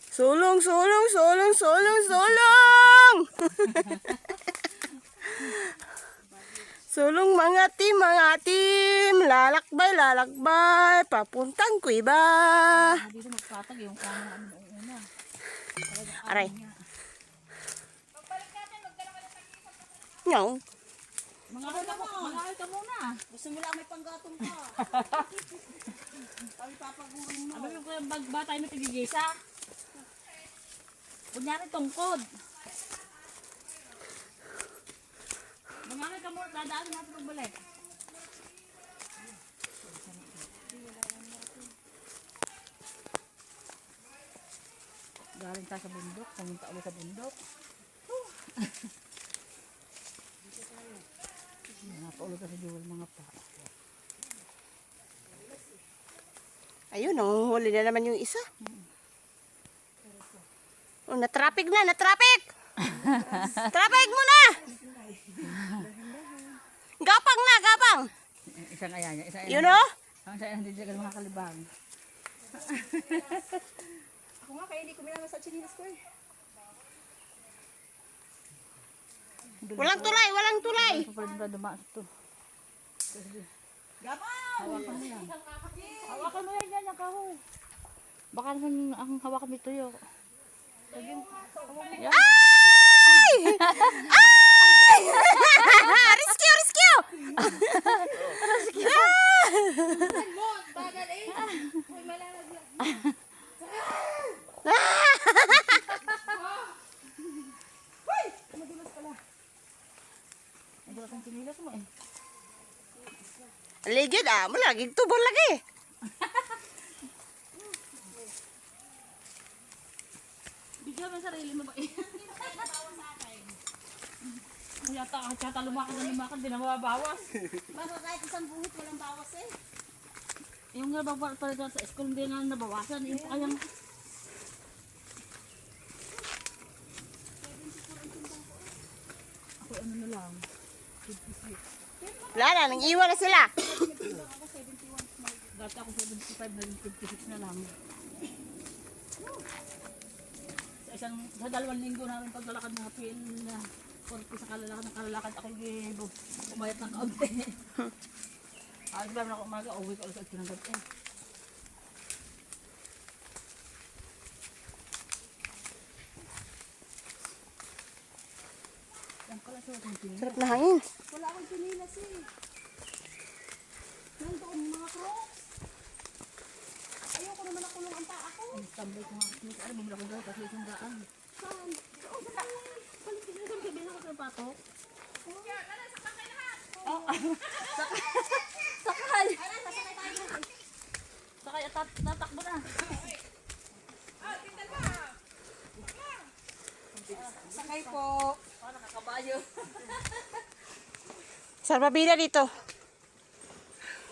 Sulong, sulong, sulong, sulong, sulong! Sulong mga team, lalakbay, lalakbay, papuntang kuiba. Dito magpatag yung kama namin noong una. Aray. No. Mag-ahal ka muna. Gusto mo lang may panggatong ka. Kami papagurin mo. Ano yung ba tayo may tigigisa? Kunyari tungkod. Mag-ahal ka muna. Dadaan natin pagbalik. Galing tayo sa bundok. Pumunta ulit sa bundok. Napaulo ka sa Jewel mga pa. Ayun, huli na naman yung isa. Oh, na-traffic na, na-traffic! Traffic mo na! Gapang na, gapang! Isang ayan. You know? Ang sa'yo hindi ka mga kalibang. Ako nga kaya hindi ko minama sa chinilas ko eh. Walang tulay, walang tulay! Ito pala na dumaan ito. Gabaw! Hawakan mo yan. Hawakan mo yan yung kahoy. Baka naman ang hawakan mo tuyo. Ay! Ay! Rescue, rescue! Bagal eh. Uy, malalaglag. Hoy! Madulas pala. Ang dulas ang kinilas mo eh. Legit malagig tubol lagi. Bigyan mo ang sarili mo ba eh. Yata lumakad na lumakad, di na mababawas. Baka kahit isang buhit walang bawas eh. Yung nga ba pala dyan sa school, hindi nga nabawasan. Yung pa kayang... Ako ano na lang. Wala na, nang iwan na sila. Dati ako 75 na yung 56 na lang. Sa 2 linggo namin paglalakad ng hapin na 40 sa kalalakad ako yung umayat ng kaunti. Alas ba na ako umaga, uwi ko ulit at kinagad eh. Yan pala siya itong tingin. Sarap na hangin. Wala akong chinilas eh. Nandoon mga crocs. Ayoko naman nakulong ang paa ko. Ang tambay ko nga. Ano, bumila ko dahil kasi isang daan. Saan? Oo, saan? Palit na isang gabi na ako sa patok. Sakay! Ay, sasakay tayo. Sakay at tatakbo na. Sakay po. Nakakabayo. Sarap mabila dito.